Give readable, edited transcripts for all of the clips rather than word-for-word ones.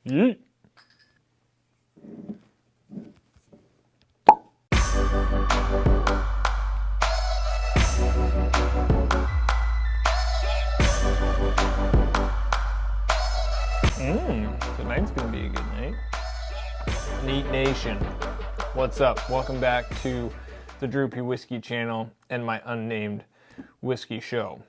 Yeet. Tonight's gonna be a good night. Neat Nation, what's up? Welcome back to the Droopy Whiskey channel and my unnamed whiskey show.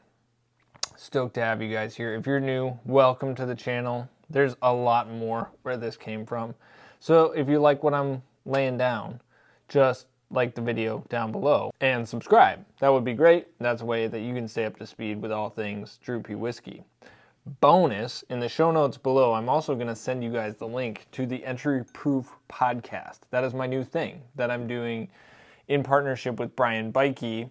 Stoked to have you guys here. If you're new, welcome to the channel. There's a lot more where this came from. So if you like what I'm laying down, just like the video down below and subscribe. That would be great. That's a way that you can stay up to speed with all things Droopy Whiskey. Bonus, in the show notes below, I'm also going to send you guys the link to the Entry Proof podcast. That is my new thing that I'm doing in partnership with Brian Bikey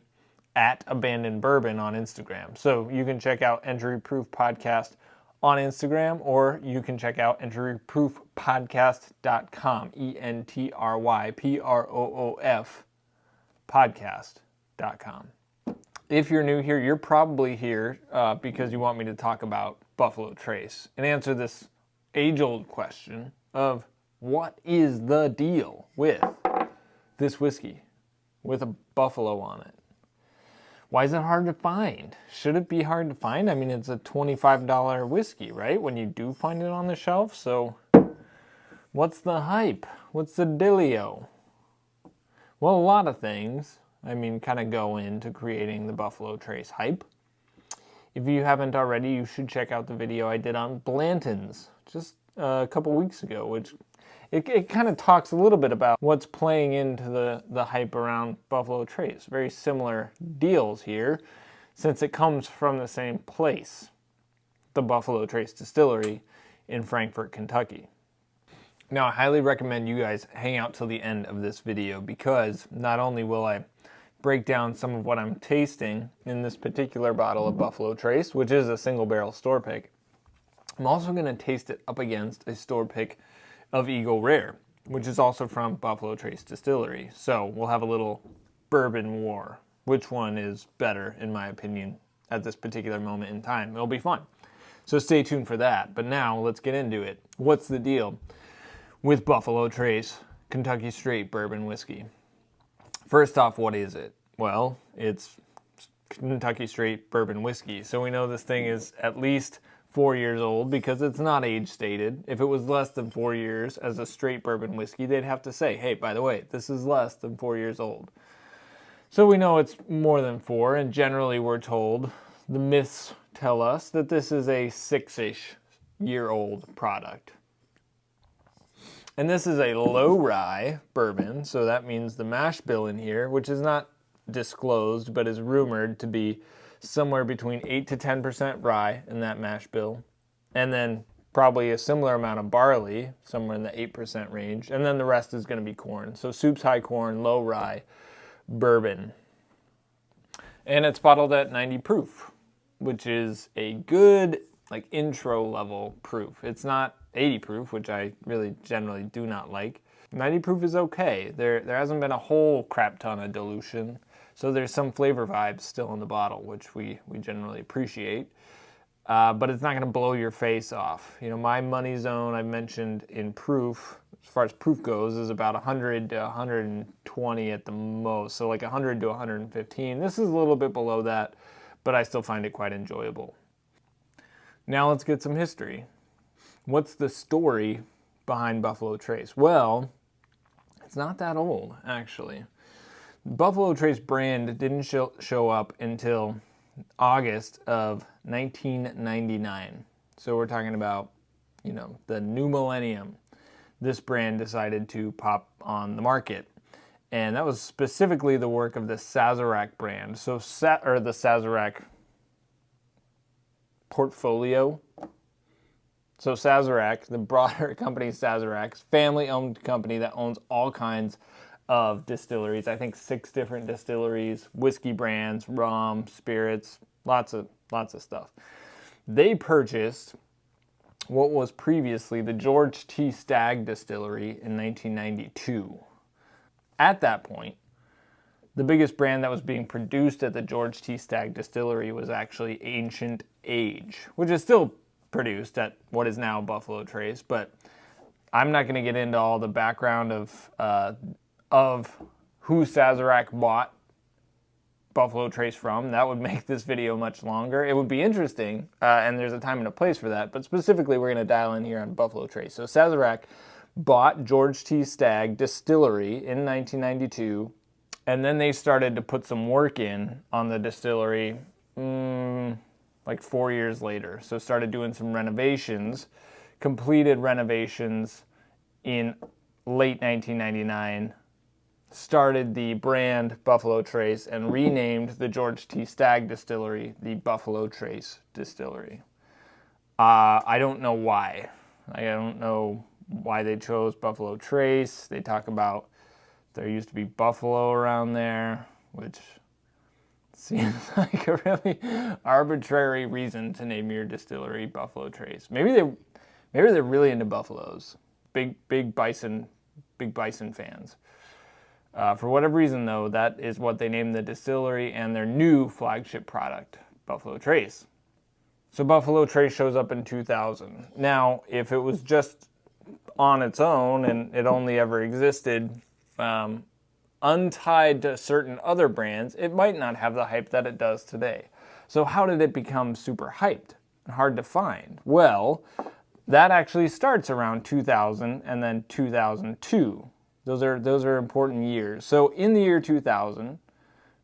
at Abandoned Bourbon on Instagram. So you can check out Entry Proof podcast on Instagram, or you can check out entryproofpodcast.com, ENTRYPROOF podcast.com. If you're new here, you're probably here because you want me to talk about Buffalo Trace and answer this age-old question of what is the deal with this whiskey with a buffalo on it? Why is it hard to find? Should it be hard to find? I mean, it's a $25 whiskey, right? When you do find it on the shelf. So what's the hype? What's the dealio? Well, a lot of things, kind of go into creating the Buffalo Trace hype. If you haven't already, you should check out the video I did on Blanton's just a couple weeks ago, which it kind of talks a little bit about what's playing into the hype around Buffalo Trace. Very similar deals here, since it comes from the same place, the Buffalo Trace Distillery in Frankfort, Kentucky. Now, I highly recommend you guys hang out till the end of this video, because not only will I break down some of what I'm tasting in this particular bottle of Buffalo Trace, which is a single barrel store pick, I'm also going to taste it up against a store pick of Eagle Rare, which is also from Buffalo Trace Distillery. So we'll have a little bourbon war. Which one is better, in my opinion, at this particular moment in time? It'll be fun. So stay tuned for that. But now let's get into it. What's the deal with Buffalo Trace Kentucky Straight Bourbon Whiskey? First off, what is it? Well, it's Kentucky Straight Bourbon Whiskey. So we know this thing is at least 4 years old because it's not age stated. If it was less than 4 years as a straight bourbon whiskey, they'd have to say, hey, by the way, this is less than 4 years old. So we know it's more than 4, and generally we're told, the myths tell us that this is a 6-ish year old product. And this is a low rye bourbon, so that means the mash bill in here, which is not disclosed but is rumored to be somewhere between 8 to 10% rye in that mash bill, and then probably a similar amount of barley, somewhere in the 8% range, and then the rest is going to be corn. So Soup's High Corn, low rye bourbon. And it's bottled at 90 proof, which is a good intro level proof. It's not 80 proof, which I really generally do not like. 90 proof is okay. There hasn't been a whole crap ton of dilution, so there's some flavor vibes still in the bottle, which we generally appreciate. But it's not going to blow your face off. You know, my money zone I've mentioned in proof, as far as proof goes, is about 100 to 120 at the most. So like 100 to 115. This is a little bit below that, but I still find it quite enjoyable. Now let's get some history. What's the story behind Buffalo Trace? Well, it's not that old, actually. Buffalo Trace brand didn't show up until August of 1999. So we're talking about, the new millennium. This brand decided to pop on the market. And that was specifically the work of the Sazerac brand. So, the Sazerac portfolio. So Sazerac, the broader company Sazerac, family-owned company that owns all kinds of distilleries. I think 6 different distilleries, whiskey brands, rum, spirits, lots of stuff. They purchased what was previously the George T. Stagg Distillery in 1992. At that point, the biggest brand that was being produced at the George T. Stagg Distillery was actually Ancient Age, which is still produced at what is now Buffalo Trace, but I'm not going to get into all the background of who Sazerac bought Buffalo Trace from. That would make this video much longer. It would be interesting, and there's a time and a place for that, but specifically we're going to dial in here on Buffalo Trace. So Sazerac bought George T. Stagg Distillery in 1992, and then they started to put some work in on the distillery like 4 years later. So started doing some renovations, completed renovations in late 1999, started the brand Buffalo Trace, and renamed the George T. Stagg Distillery the Buffalo Trace Distillery. I don't know why. I don't know why they chose Buffalo Trace. They talk about there used to be buffalo around there, which seems like a really arbitrary reason to name your distillery Buffalo Trace. Maybe they're really into buffaloes. Big bison fans. For whatever reason, though, that is what they named the distillery and their new flagship product, Buffalo Trace. So Buffalo Trace shows up in 2000. Now, if it was just on its own and it only ever existed untied to certain other brands, it might not have the hype that it does today. So how did it become super hyped and hard to find? Well, that actually starts around 2000 and then 2002. Those are important years. So in the year 2000,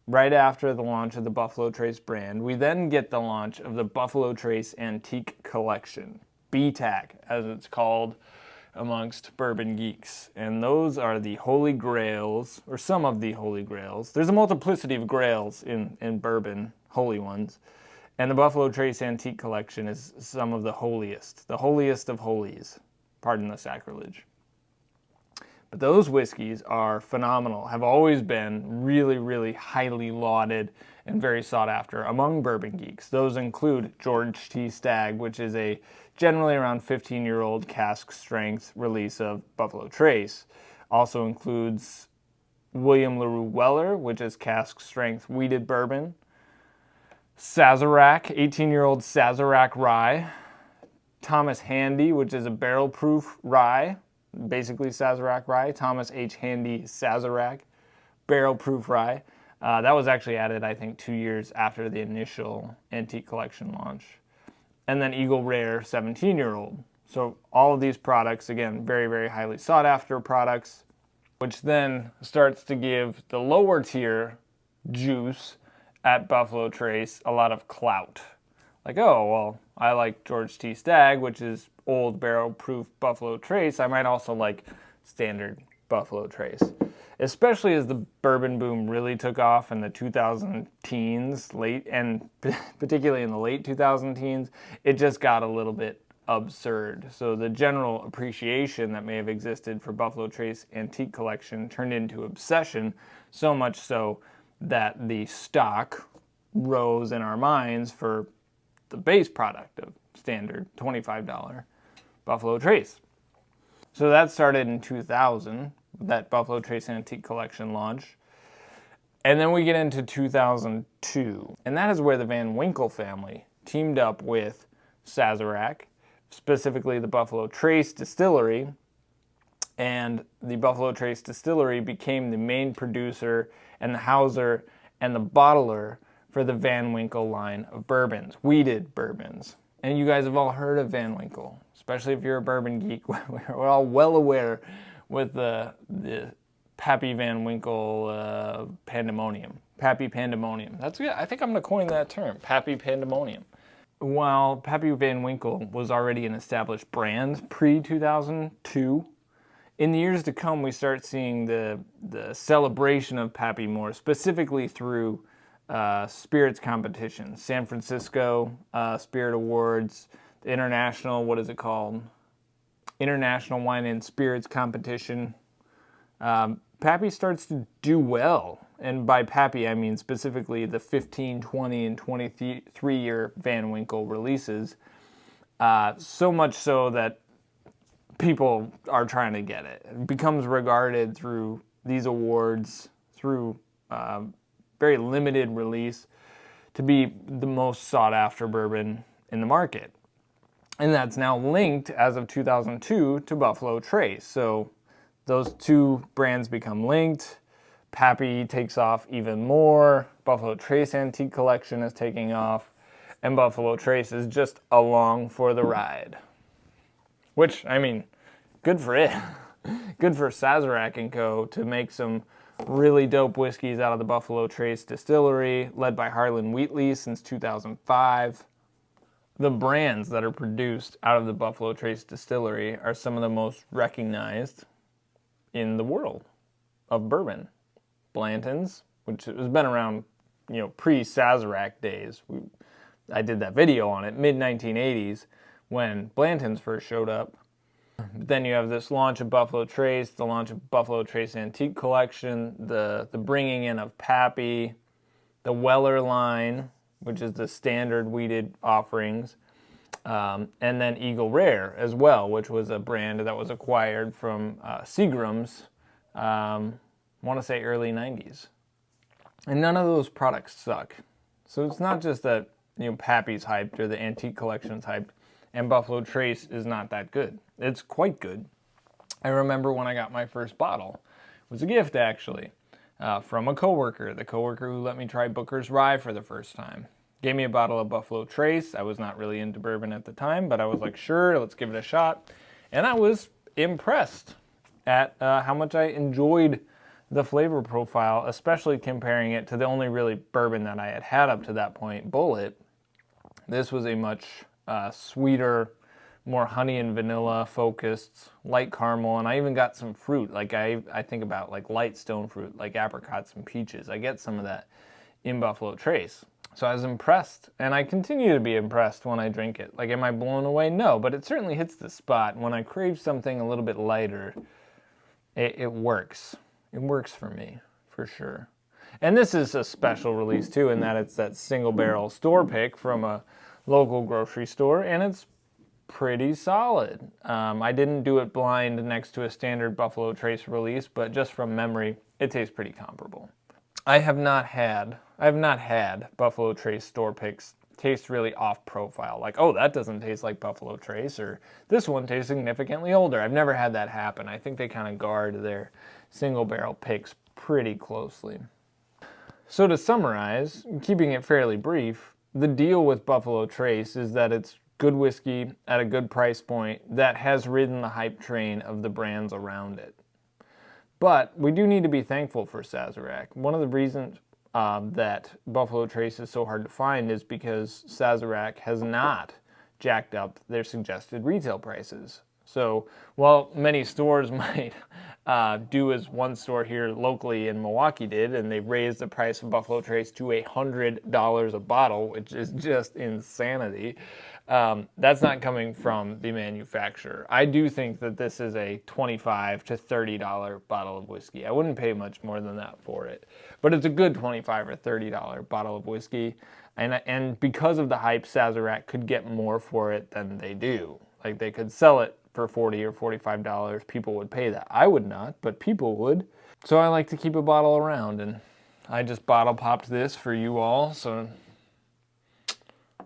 right after the launch of the Buffalo Trace brand, we then get the launch of the Buffalo Trace Antique Collection, BTAC, as it's called amongst bourbon geeks. And those are the holy grails, or some of the holy grails. There's a multiplicity of grails in bourbon, holy ones. And the Buffalo Trace Antique Collection is some of the holiest of holies. Pardon the sacrilege. But those whiskeys are phenomenal, have always been really, really highly lauded and very sought after among bourbon geeks. Those include George T. Stagg, which is a generally around 15-year-old cask strength release of Buffalo Trace. Also includes William LaRue Weller, which is cask strength wheated bourbon. Sazerac, 18-year-old Sazerac rye. Thomas Handy, which is a barrel-proof rye. Basically Sazerac rye, Thomas H. Handy Sazerac, barrel-proof rye. That was actually added, I think, 2 years after the initial Antique Collection launch. And then Eagle Rare, 17-year-old. So all of these products, again, very, very highly sought-after products, which then starts to give the lower-tier juice at Buffalo Trace a lot of clout. Like, oh, well, I like George T. Stagg, which is old barrel-proof Buffalo Trace. I might also like standard Buffalo Trace. Especially as the bourbon boom really took off in the 2000 teens, and particularly in the late 2000 teens, it just got a little bit absurd. So the general appreciation that may have existed for Buffalo Trace Antique Collection turned into obsession, so much so that the stock rose in our minds for the base product of standard $25 Buffalo Trace. So that started in 2000, that Buffalo Trace Antique Collection launch. And then we get into 2002, and that is where the Van Winkle family teamed up with Sazerac, specifically the Buffalo Trace Distillery, and the Buffalo Trace Distillery became the main producer and the houser and the bottler for the Van Winkle line of bourbons, wheated bourbons. And you guys have all heard of Van Winkle, especially if you're a bourbon geek. We're all well aware with the Pappy Van Winkle pandemonium. Pappy Pandemonium. That's good. I think I'm going to coin that term, Pappy Pandemonium. While Pappy Van Winkle was already an established brand pre-2002, in the years to come we start seeing the celebration of Pappy more, specifically through spirits competitions. San Francisco Spirit Awards, the International, what is it called? International Wine and Spirits Competition. Pappy starts to do well. And by Pappy, I mean specifically the 15, 20, and 23-year Van Winkle releases. So much so that people are trying to get it. It becomes regarded through these awards, through very limited release, to be the most sought after bourbon in the market. And that's now linked as of 2002 to Buffalo Trace. So those two brands become linked. Pappy takes off even more. Buffalo Trace Antique Collection is taking off. And Buffalo Trace is just along for the ride. Which, I mean, good for it. Good for Sazerac & Co. to make some really dope whiskeys out of the Buffalo Trace distillery, led by Harlan Wheatley since 2005. The brands that are produced out of the Buffalo Trace distillery are some of the most recognized in the world of bourbon. Blanton's, which has been around, pre-Sazerac days. I did that video on it, mid-1980s, when Blanton's first showed up. But then you have this launch of Buffalo Trace, the launch of Buffalo Trace Antique Collection, the bringing in of Pappy, the Weller line, which is the standard wheated offerings, and then Eagle Rare as well, which was a brand that was acquired from Seagram's, I want to say early 90s. And none of those products suck. So it's not just that Pappy's hyped or the Antique Collection's hyped, and Buffalo Trace is not that good. It's quite good. I remember when I got my first bottle. It was a gift, actually, from a coworker. The coworker who let me try Booker's Rye for the first time. Gave me a bottle of Buffalo Trace. I was not really into bourbon at the time, but I was like, sure, let's give it a shot. And I was impressed at how much I enjoyed the flavor profile, especially comparing it to the only really bourbon that I had had up to that point, Bullet. This was a much sweeter, more honey and vanilla focused, light caramel, and I even got some fruit. Like I think about like light stone fruit, like apricots and peaches. I get some of that in Buffalo Trace. So I was impressed, and I continue to be impressed when I drink it. Like, am I blown away? No, but it certainly hits the spot. When I crave something a little bit lighter, it works. It works for me, for sure. And this is a special release, too, in that it's that single barrel store pick from a local grocery store, and it's pretty solid. I didn't do it blind next to a standard Buffalo Trace release, but just from memory, it tastes pretty comparable. I have not had Buffalo Trace store picks taste really off profile. Like, oh, that doesn't taste like Buffalo Trace, or this one tastes significantly older. I've never had that happen. I think they kind of guard their single barrel picks pretty closely. So to summarize, keeping it fairly brief, the deal with Buffalo Trace is that it's good whiskey at a good price point that has ridden the hype train of the brands around it. But we do need to be thankful for Sazerac. One of the reasons that Buffalo Trace is so hard to find is because Sazerac has not jacked up their suggested retail prices. So while many stores might do as one store here locally in Milwaukee did, and they raised the price of Buffalo Trace to $100 a bottle, which is just insanity, that's not coming from the manufacturer. I do think that this is a $25 to $30 bottle of whiskey. I wouldn't pay much more than that for it, but it's a good $25 or $30 bottle of whiskey, and because of the hype, Sazerac could get more for it than they do. Like, they could sell it for $40 or $45. People would pay that. I would not, but people would. So I like to keep a bottle around, and I just bottle popped this for you all, so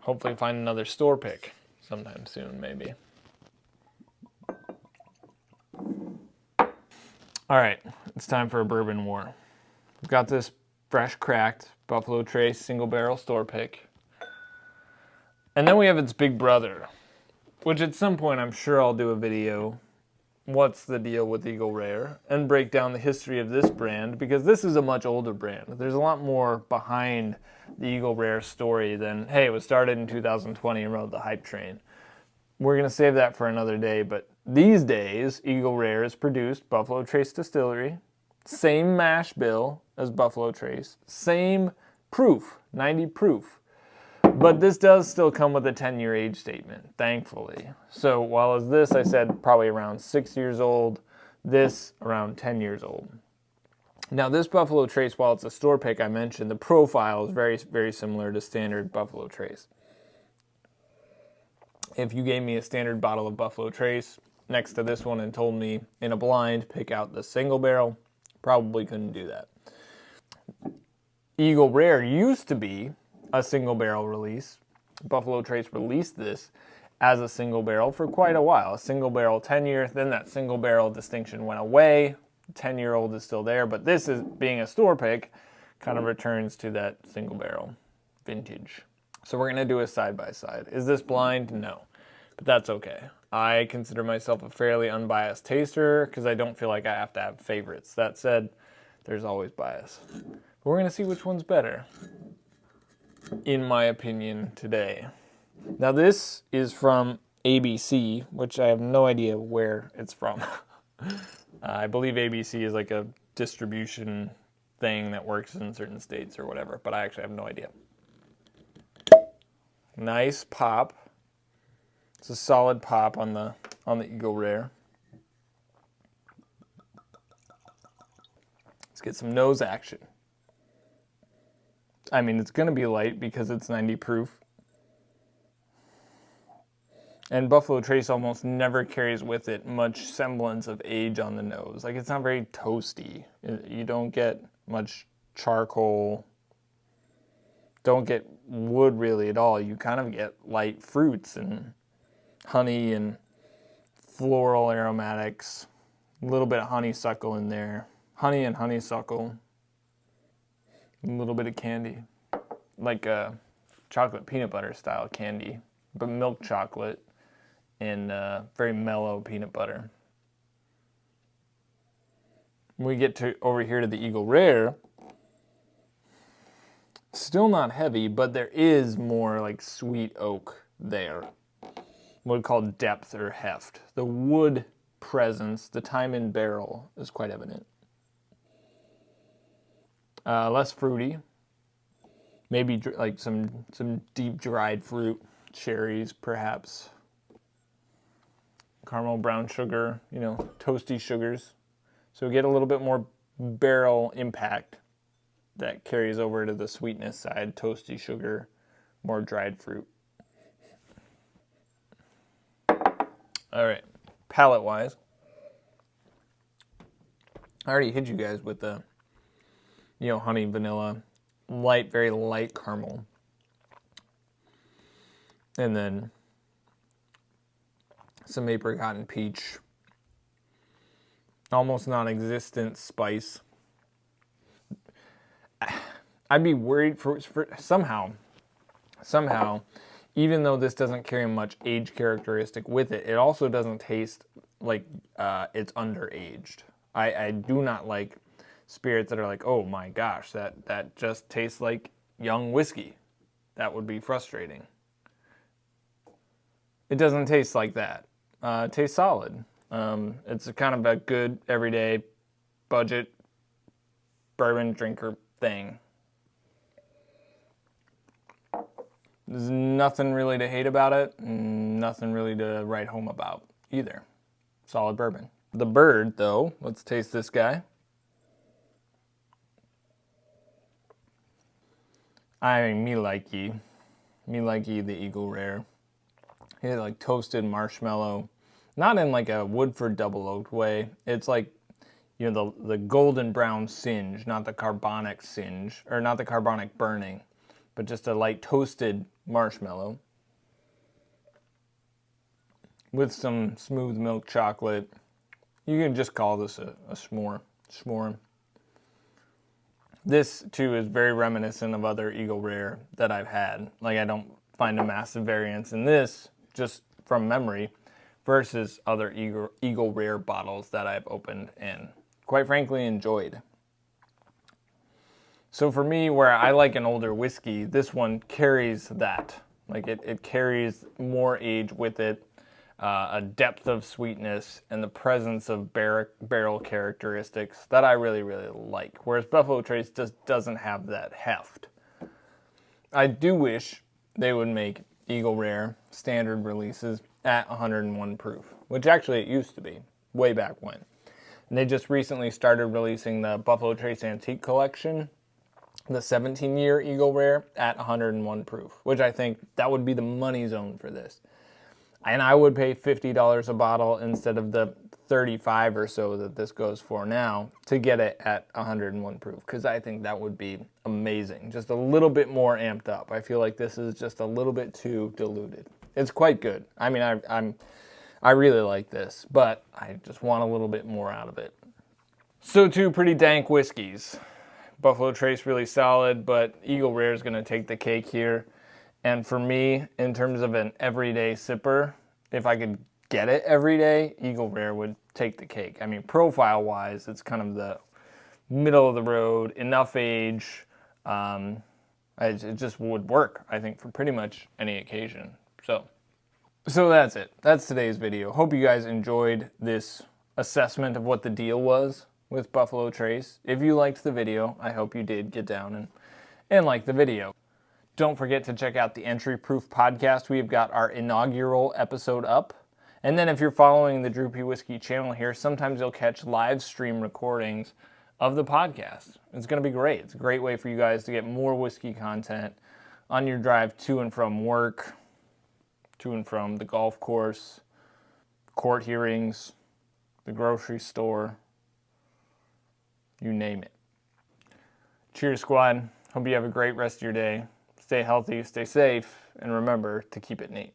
hopefully find another store pick sometime soon, maybe. All right, it's time for a bourbon war. We've got this fresh cracked Buffalo Trace single barrel store pick. And then we have its big brother, which at some point I'm sure I'll do a video, what's the deal with Eagle Rare, and break down the history of this brand, because this is a much older brand. There's a lot more behind the Eagle Rare story than, hey, it was started in 2020 and rode the hype train. We're going to save that for another day, but these days, Eagle Rare is produced Buffalo Trace Distillery, same mash bill as Buffalo Trace, same proof, 90 proof. But this does still come with a 10-year age statement, thankfully. So while as this, I said probably around 6 years old, this around 10 years old. Now this Buffalo Trace, while it's a store pick I mentioned, the profile is very, very similar to standard Buffalo Trace. If you gave me a standard bottle of Buffalo Trace next to this one and told me in a blind pick out the single barrel, probably couldn't do that. Eagle Rare used to be a single barrel release. Buffalo Trace released this as a single barrel for quite a while. A single barrel 10-year, then that single barrel distinction went away. 10-year-old is still there, but this is being a store pick, kind of returns to that single barrel vintage. So we're going to do a side-by-side. Is this blind? No, but that's okay. I consider myself a fairly unbiased taster because I don't feel like I have to have favorites. That said, there's always bias. But we're going to see which one's better, in my opinion, today. Now this is from ABC, which I have no idea where it's from. I believe ABC is like a distribution thing that works in certain states or whatever, but I actually have no idea. Nice pop. It's a solid pop on the Eagle Rare. Let's get some nose action. I mean, it's going to be light because it's 90 proof. And Buffalo Trace almost never carries with it much semblance of age on the nose. Like, it's not very toasty. You don't get much charcoal. Don't get wood really at all. You kind of get light fruits and honey and floral aromatics. A little bit of honeysuckle in there. Honey and honeysuckle. A little bit of candy. Like a chocolate peanut butter style candy. But milk chocolate. And very mellow peanut butter. When we get to over here to the Eagle Rare, still not heavy, but there is more like sweet oak there. What we call depth or heft. The wood presence, the time in barrel is quite evident. Less fruity. Maybe like some deep dried fruit, cherries perhaps. Caramel, brown sugar, you know, toasty sugars. So we get a little bit more barrel impact that carries over to the sweetness side, toasty sugar, more dried fruit. All right, palate-wise, I already hit you guys with the, you know, honey, vanilla, light, very light caramel. And then some apricot and peach. Almost non-existent spice. I'd be worried for somehow, even though this doesn't carry much age characteristic with it, it also doesn't taste like it's underaged. I do not like spirits that are like, oh my gosh, that just tastes like young whiskey. That would be frustrating. It doesn't taste like that. It tastes solid. It's a kind of a good everyday budget bourbon drinker thing. There's nothing really to hate about it, nothing really to write home about either. Solid bourbon. The bird, though, let's taste this guy. I mean, me likey the Eagle Rare. He had like toasted marshmallow. Not in like a Woodford double oaked way. It's like, you know, the golden brown singe, not the carbonic singe, or not the carbonic burning, but just a light toasted marshmallow with some smooth milk chocolate. You can just call this a s'more. This too is very reminiscent of other Eagle Rare that I've had. Like, I don't find a massive variance in this, just from memory, versus other Eagle Rare bottles that I've opened and quite frankly enjoyed. So for me, where I like an older whiskey, this one carries that. Like it carries more age with it, a depth of sweetness, and the presence of barrel characteristics that I really, really like. Whereas Buffalo Trace just doesn't have that heft. I do wish they would make Eagle Rare standard releases at 101 proof, which actually it used to be way back when. And they just recently started releasing the Buffalo Trace Antique Collection, the 17-year Eagle Rare at 101 proof, which I think that would be the money zone for this. And I would pay $50 a bottle instead of the $35 or so that this goes for now to get it at 101 proof, because I think that would be amazing. Just a little bit more amped up. I feel like this is just a little bit too diluted. It's quite good. I mean, I really like this, but I just want a little bit more out of it. So 2 pretty dank whiskeys. Buffalo Trace really solid, but Eagle Rare is going to take the cake here. And for me, in terms of an everyday sipper, if I could get it every day, Eagle Rare would take the cake. I mean, profile-wise, it's kind of the middle of the road, enough age. It just would work, I think, for pretty much any occasion. So that's it. That's today's video. Hope you guys enjoyed this assessment of what the deal was with Buffalo Trace. If you liked the video, I hope you did get down and like the video. Don't forget to check out the Entry Proof podcast. We've got our inaugural episode up. And then if you're following the Droopy Whiskey channel here, sometimes you'll catch live stream recordings of the podcast. It's going to be great. It's a great way for you guys to get more whiskey content on your drive to and from work, to and from the golf course, court hearings, the grocery store, you name it. Cheers, squad. Hope you have a great rest of your day. Stay healthy, stay safe, and remember to keep it neat.